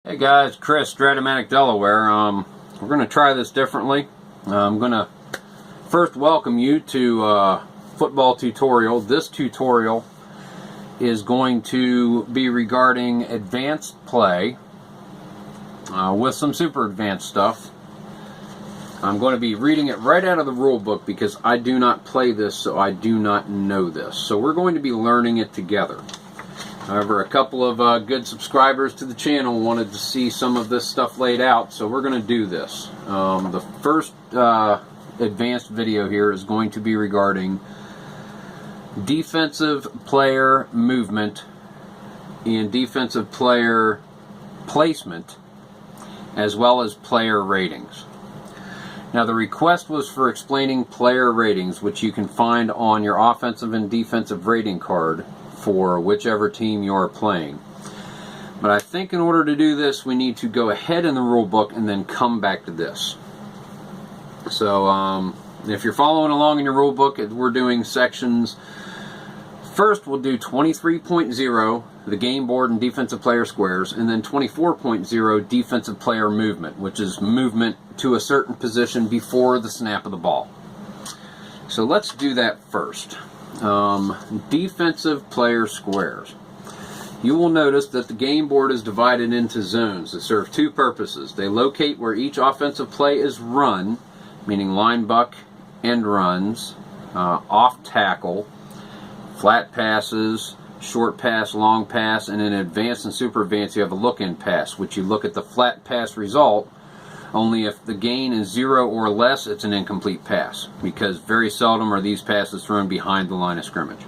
Hey guys, Chris, strat-o-matic Delaware. We're going to try this differently. I'm going to first welcome you to football tutorial. This tutorial is going to be regarding advanced play with some super advanced stuff. I'm going to be reading it right out of the rule book because I do not play this, so I do not know this. So we're going to be learning it together. However, a couple of good subscribers to the channel wanted to see some of this stuff laid out, so we're going to do this. The first advanced video here is going to be regarding defensive player movement and defensive player placement, as well as player ratings. Now, the request was for explaining player ratings, which you can find on your offensive and defensive rating card for whichever team you're playing. But I think in order to do this, we need to go ahead in the rule book and then come back to this. So if you're following along in your rule book, we're doing sections. First, we'll do 23.0, the game board and defensive player squares, and then 24.0, defensive player movement, which is movement to a certain position before the snap of the ball. So let's do that first. Defensive player squares. You will notice that the game board is divided into zones that serve two purposes. They locate where each offensive play is run, meaning line buck, end runs, off tackle, flat passes, short pass, long pass, and in advanced and super advanced you have a look-in pass, which you look at the flat pass result. Only if the gain is 0 or less, it's an incomplete pass, because very seldom are these passes thrown behind the line of scrimmage.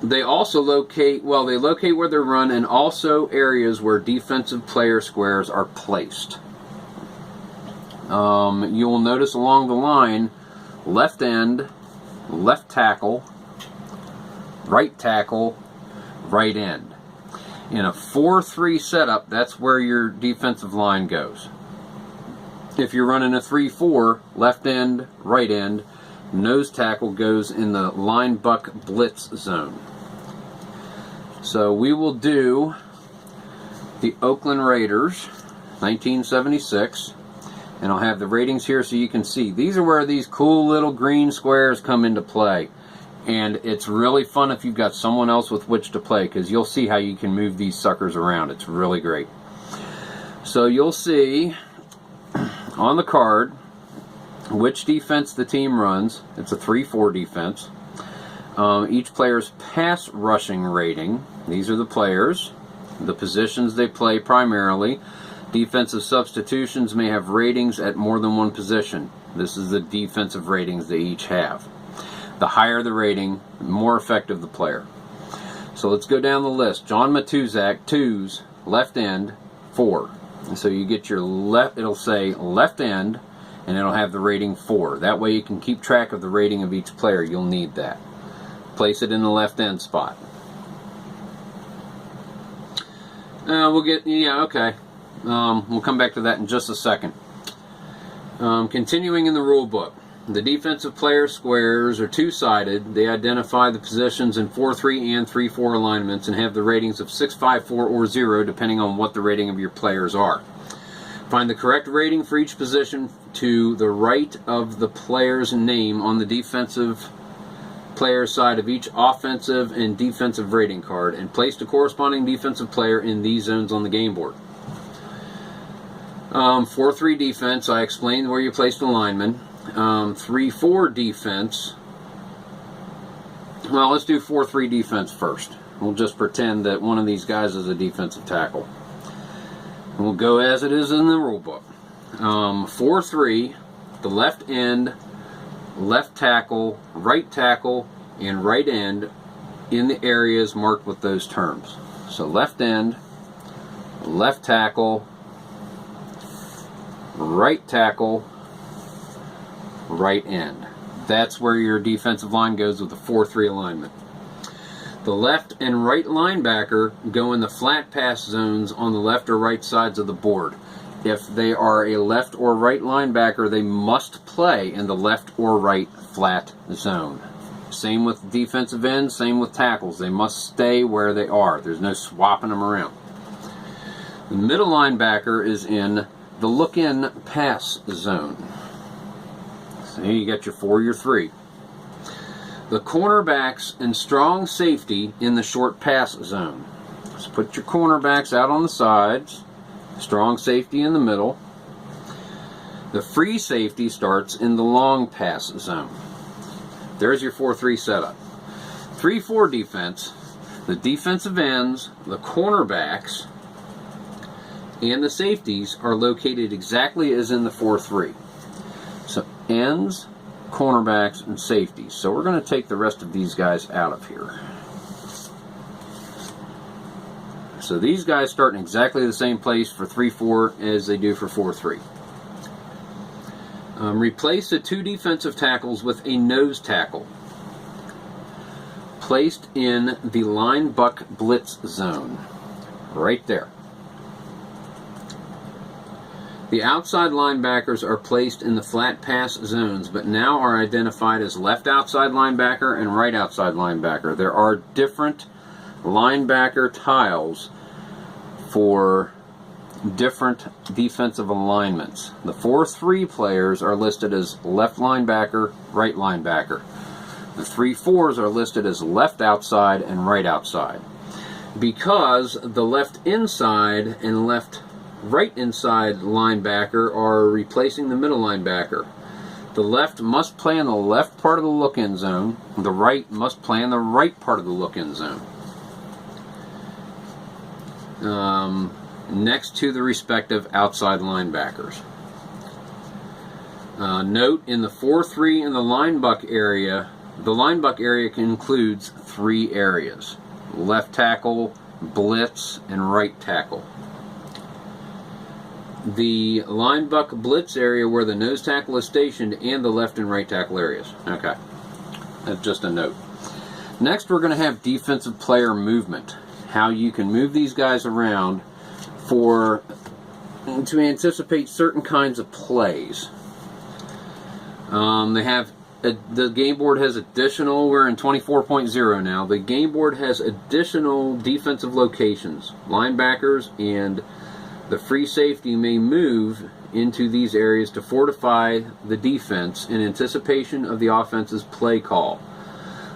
They also locate where they're run, and also areas where defensive player squares are placed. You will notice along the line, left end, left tackle, right end. In a 4-3 setup, that's where your defensive line goes. If you're running a 3-4, left end, right end, nose tackle goes in the line buck blitz zone. So we will do the Oakland Raiders, 1976, and I'll have the ratings here so you can see. These are where these cool little green squares come into play. And it's really fun if you've got someone else with which to play, because you'll see how you can move these suckers around. It's really great. So you'll see on the card which defense the team runs. It's a 3-4 defense. Each player's pass rushing rating. These are the players, the positions they play primarily. Defensive substitutions may have ratings at more than one position. This is the defensive ratings they each have. The higher the rating, the more effective the player. So let's go down the list. John Matuzak, 2s, left end, 4. And so you get your left, it'll say left end, and it'll have the rating 4. That way you can keep track of the rating of each player. You'll need that. Place it in the left end spot. We'll come back to that in just a second. Continuing in the rule book. The defensive player squares are two-sided. They identify the positions in 4-3 and 3-4 alignments and have the ratings of 6, 5, 4, or 0 depending on what the rating of your players are. Find the correct rating for each position to the right of the player's name on the defensive player side of each offensive and defensive rating card, and place the corresponding defensive player in these zones on the game board. 4-3 defense, I explained where you place the lineman. 3-4 defense. Well, let's do 4-3 defense first. We'll just pretend that one of these guys is a defensive tackle. And we'll go as it is in the rule book. 4-3, the left end, left tackle, and right end in the areas marked with those terms. So left end, left tackle, right end. That's where your defensive line goes with the 4-3 alignment. The left and right linebacker go in the flat pass zones on the left or right sides of the board. If they are a left or right linebacker, they must play in the left or right flat zone. Same with defensive ends, same with tackles. They must stay where they are. There's no swapping them around. The middle linebacker is in the look-in pass zone. So here you got your 4, your 3. The cornerbacks and strong safety in the short pass zone. So put your cornerbacks out on the sides, strong safety in the middle. The free safety starts in the long pass zone. There's your 4-3 setup. 3-4 defense, the defensive ends, the cornerbacks, and the safeties are located exactly as in the 4-3. So ends, cornerbacks, and safeties. So we're going to take the rest of these guys out of here. So these guys start in exactly the same place for 3-4 as they do for 4-3. Replace the 2 defensive tackles with a nose tackle placed in the linebacker blitz zone. Right there. The outside linebackers are placed in the flat pass zones, but now are identified as left outside linebacker and right outside linebacker. There are different linebacker tiles for different defensive alignments. The 4-3 players are listed as left linebacker, right linebacker. The 3-4s are listed as left outside and right outside. Because the left inside and right inside linebacker are replacing the middle linebacker. The left must play in the left part of the look-in zone. The right must play in the right part of the look-in zone. Next to the respective outside linebackers. Note, in the 4-3 in the linebacker area includes 3 areas: left tackle, blitz, and right tackle. The linebacker blitz area where the nose tackle is stationed, and the left and right tackle areas. Okay, that's just a note. Next, we're going to have defensive player movement. How you can move these guys around to anticipate certain kinds of plays. The game board has additional, we're in 24.0 now, the game board has additional defensive locations. Linebackers and the free safety may move into these areas to fortify the defense in anticipation of the offense's play call.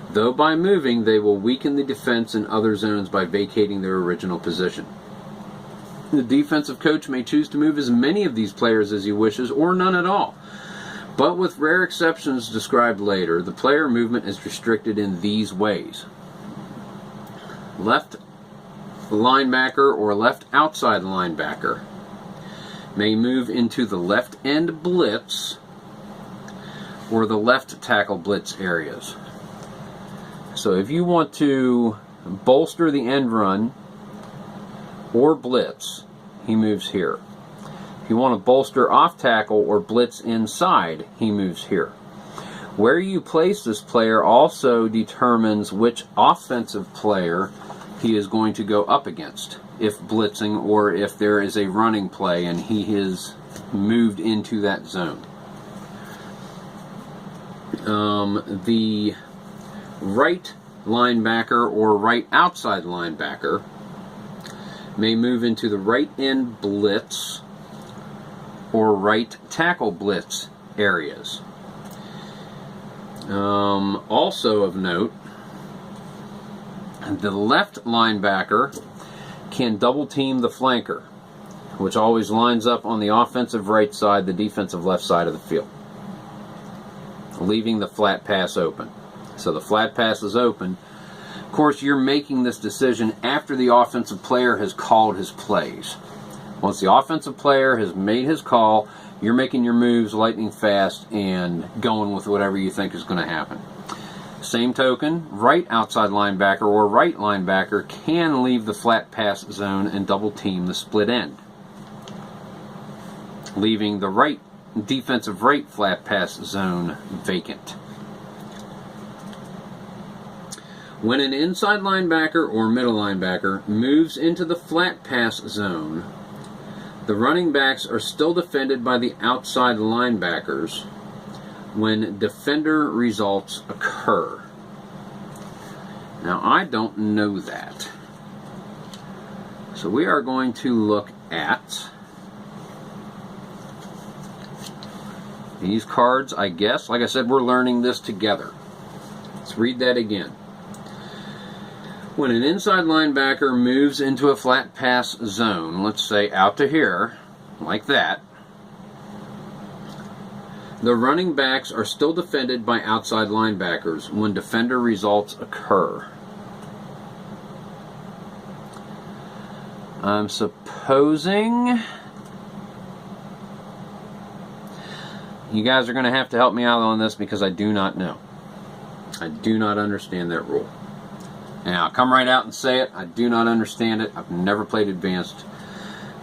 Though by moving, they will weaken the defense in other zones by vacating their original position. The defensive coach may choose to move as many of these players as he wishes, or none at all. But with rare exceptions described later, the player movement is restricted in these ways. Left linebacker or left outside linebacker may move into the left end blitz or the left tackle blitz areas. So if you want to bolster the end run or blitz, he moves here. If you want to bolster off tackle or blitz inside, he moves here. Where you place this player also determines which offensive player he is going to go up against, if blitzing or if there is a running play and he is moved into that zone. The right linebacker or right outside linebacker may move into the right end blitz or right tackle blitz areas. Also of note, the left linebacker can double team the flanker, which always lines up on the offensive right side, the defensive left side of the field, leaving the flat pass open. So the flat pass is open. Of course, you're making this decision after the offensive player has called his plays. Once the offensive player has made his call, you're making your moves lightning fast and going with whatever you think is going to happen. Same token, right outside linebacker or right linebacker can leave the flat pass zone and double team the split end, leaving the right defensive right flat pass zone vacant. When an inside linebacker or middle linebacker moves into the flat pass zone, the running backs are still defended by the outside linebackers when defender results occur. Now, I don't know that. So we are going to look at these cards, I guess. Like I said, we're learning this together. Let's read that again. When an inside linebacker moves into a flat pass zone, let's say out to here, like that, the running backs are still defended by outside linebackers when defender results occur. I'm supposing you guys are going to have to help me out on this because I do not know. I do not understand that rule. And I'll come right out and say it. I do not understand it. I've never played advanced.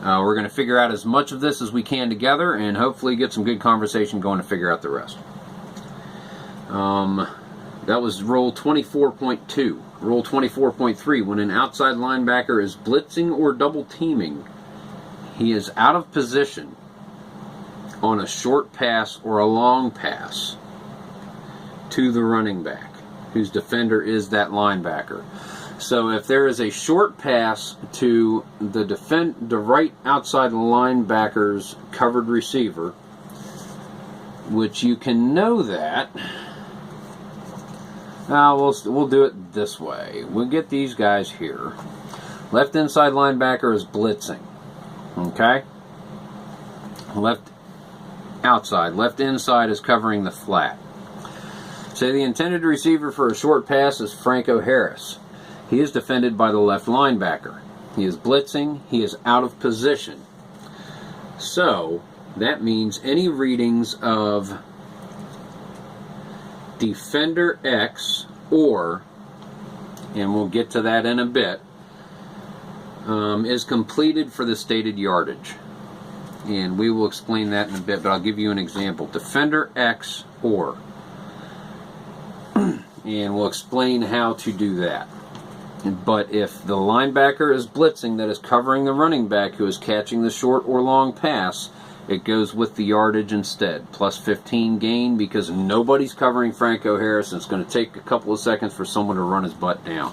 We're going to figure out as much of this as we can together and hopefully get some good conversation going to figure out the rest. That was Rule 24.2. Rule 24.3. When an outside linebacker is blitzing or double teaming, he is out of position on a short pass or a long pass to the running back, whose defender is that linebacker. So if there is a short pass to the right outside linebacker's covered receiver, which you can know that, we'll do it this way. We'll get these guys here. Left inside linebacker is blitzing. Okay? Left outside. Left inside is covering the flat. Say the intended receiver for a short pass is Franco Harris. He is defended by the left linebacker. He is blitzing. He is out of position. So, that means any readings of defender X or, and we'll get to that in a bit, is completed for the stated yardage. And we will explain that in a bit, but I'll give you an example. Defender X or. And we'll explain how to do that. But if the linebacker is blitzing that is covering the running back who is catching the short or long pass, it goes with the yardage instead. Plus 15 gain because nobody's covering Franco Harris and it's going to take a couple of seconds for someone to run his butt down.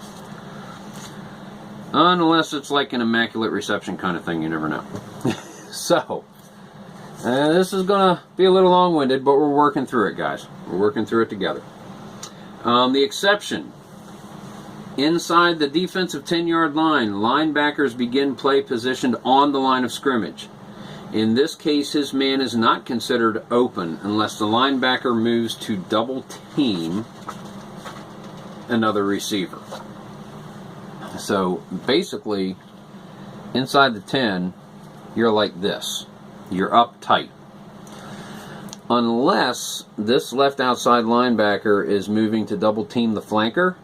Unless it's like an immaculate reception kind of thing, you never know. So, this is going to be a little long-winded, but we're working through it, guys. We're working through it together. The exception. Inside the defensive 10-yard line, linebackers begin play positioned on the line of scrimmage. In this case, his man is not considered open unless the linebacker moves to double team another receiver. So basically, inside the 10, you're like this. You're up tight. Unless this left outside linebacker is moving to double team the flanker,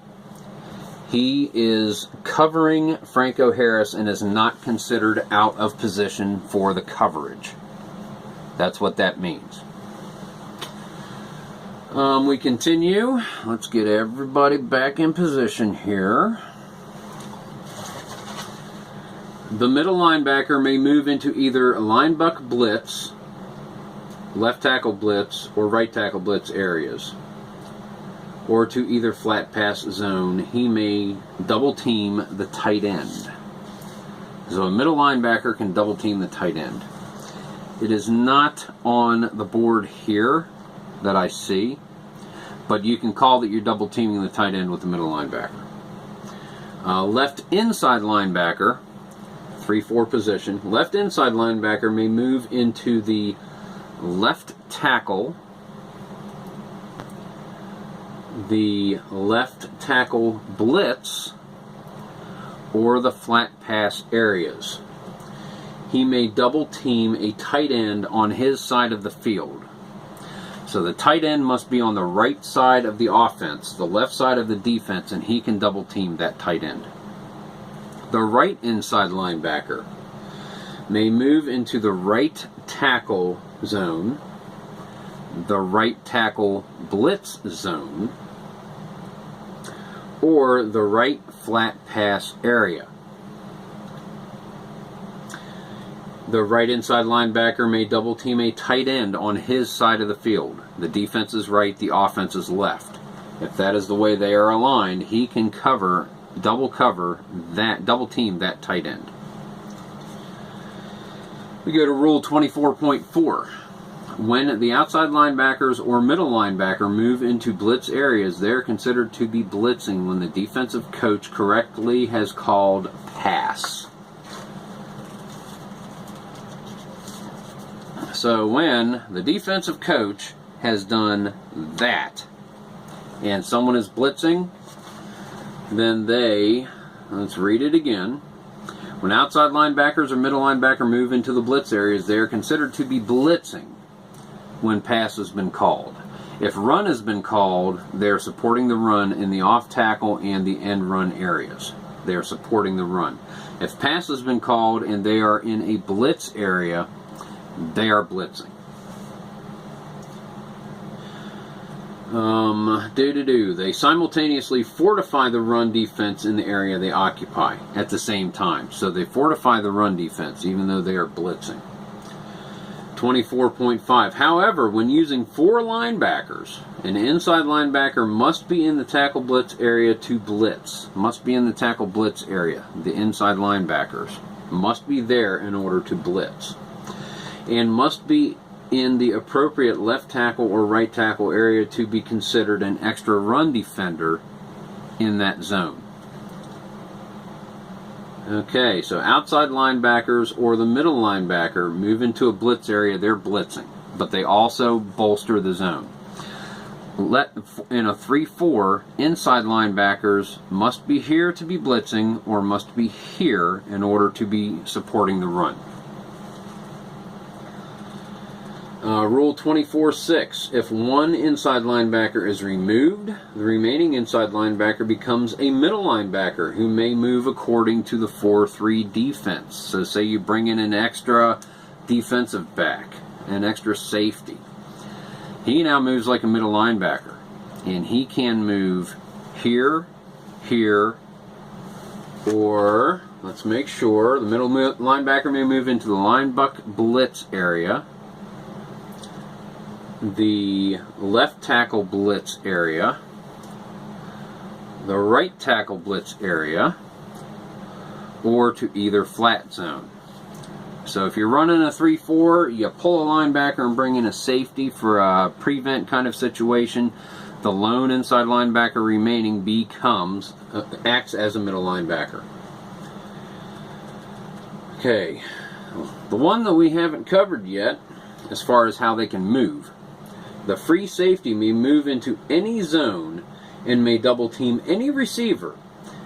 he is covering Franco Harris and is not considered out of position for the coverage. That's what that means. We continue. Let's get everybody back in position here. The middle linebacker may move into either linebacker blitz, left tackle blitz, or right tackle blitz areas, or to either flat pass zone. He may double team the tight end. So a middle linebacker can double team the tight end. It is not on the board here that I see, but you can call that you're double teaming the tight end with the middle linebacker. Left inside linebacker, 3-4 position. Left inside linebacker may move into the left tackle, the left tackle blitz, or the flat pass areas. He may double team a tight end on his side of the field. So the tight end must be on the right side of the offense, the left side of the defense, and he can double team that tight end. The right inside linebacker may move into the right tackle zone, the right tackle blitz zone, or the right flat pass area. The right inside linebacker may double team a tight end on his side of the field. The defense is right, the offense is left. If that is the way they are aligned, he can double team that tight end. We go to Rule 24.4. When the outside linebackers or middle linebacker move into blitz areas, they are considered to be blitzing when the defensive coach correctly has called pass. So when the defensive coach has done that and someone is blitzing, then let's read it again. When outside linebackers or middle linebacker move into the blitz areas, they are considered to be blitzing when pass has been called. If run has been called, they are supporting the run in the off tackle and the end run areas. They are supporting the run. If pass has been called and they are in a blitz area, they are blitzing. They simultaneously fortify the run defense in the area they occupy at the same time. So they fortify the run defense even though they are blitzing. 24.5. However, when using 4 linebackers, an inside linebacker must be in the tackle blitz area to blitz. Must be in the tackle blitz area. The inside linebackers must be there in order to blitz. And must be in the appropriate left tackle or right tackle area to be considered an extra run defender in that zone. Okay, so outside linebackers or the middle linebacker move into a blitz area, they're blitzing, but they also bolster the zone. In a 3-4, inside linebackers must be here to be blitzing or must be here in order to be supporting the run. Rule 24.6. If one inside linebacker is removed, the remaining inside linebacker becomes a middle linebacker who may move according to the 4-3 defense. So say you bring in an extra defensive back, an extra safety. He now moves like a middle linebacker, and he can move here, here, or let's make sure the middle linebacker may move into the linebacker blitz area, the left tackle blitz area, the right tackle blitz area, or to either flat zone. So if you're running a 3-4, you pull a linebacker and bring in a safety for a prevent kind of situation. The lone inside linebacker remaining acts as a middle linebacker. Okay, the one that we haven't covered yet, as far as how they can move. The free safety may move into any zone and may double team any receiver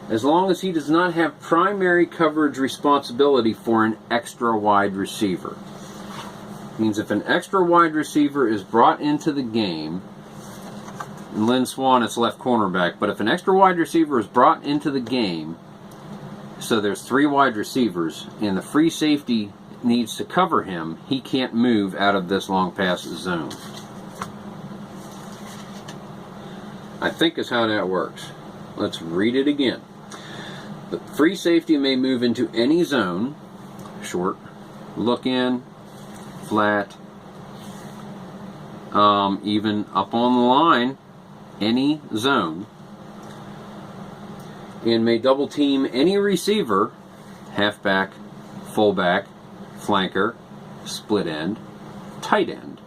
as long as he does not have primary coverage responsibility for an extra wide receiver. Means if an extra wide receiver is brought into the game, and Lynn Swan is left cornerback, but if an extra wide receiver is brought into the game, so there's 3 wide receivers, and the free safety needs to cover him, he can't move out of this long pass zone. I think is how that works. Let's read it again. The free safety may move into any zone, short, look in, flat, even up on the line, any zone, and may double team any receiver, halfback, fullback, flanker, split end, tight end,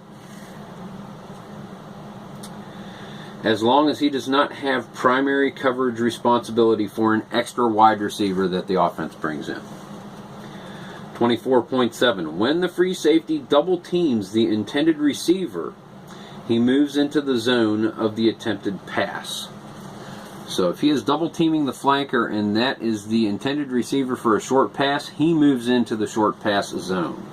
as long as he does not have primary coverage responsibility for an extra wide receiver that the offense brings in. 24.7. When the free safety double teams the intended receiver, he moves into the zone of the attempted pass. So if he is double teaming the flanker and that is the intended receiver for a short pass, he moves into the short pass zone.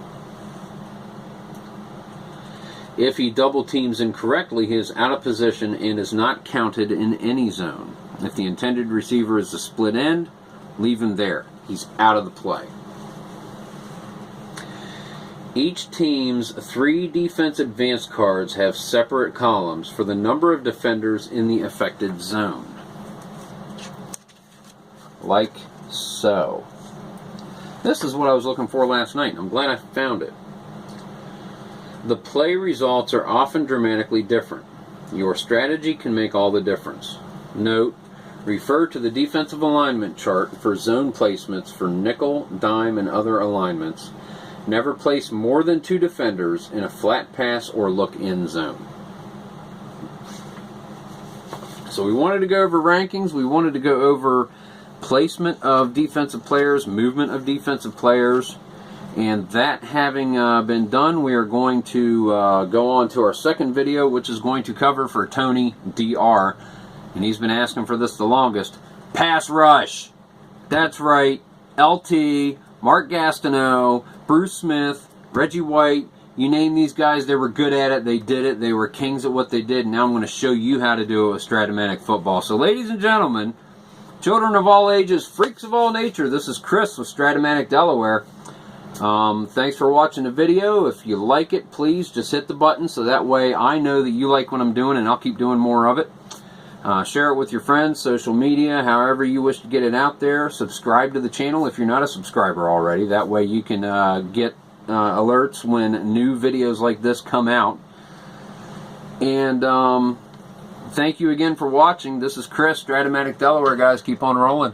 If he double teams incorrectly, he is out of position and is not counted in any zone. If the intended receiver is a split end, leave him there. He's out of the play. Each team's 3 defense advance cards have separate columns for the number of defenders in the affected zone. Like so. This is what I was looking for last night. I'm glad I found it. The play results are often dramatically different. Your strategy can make all the difference. Note, refer to the defensive alignment chart for zone placements for nickel, dime, and other alignments, Never place more than 2 defenders in a flat pass or look-in zone. So we wanted to go over rankings. We wanted to go over placement of defensive players, movement of defensive players. And that having been done, we are going to go on to our second video, which is going to cover for Tony Dr. And he's been asking for this the longest. Pass rush. That's right. LT, Mark Gastineau, Bruce Smith, Reggie White. You name these guys, they were good at it. They did it. They were kings at what they did. Now I'm going to show you how to do it with strat-o-matic football. So ladies and gentlemen, children of all ages, freaks of all nature, this is Chris with strat-o-matic Delaware. Thanks for watching the video. If you like it, please just hit the button so that way I know that you like what I'm doing and I'll keep doing more of it. Share it with your friends, social media, however you wish to get it out there. Subscribe to the channel if you're not a subscriber already. That way you can get alerts when new videos like this come out. And thank you again for watching. This is Chris, strat-o-matic Delaware, guys. Keep on rolling.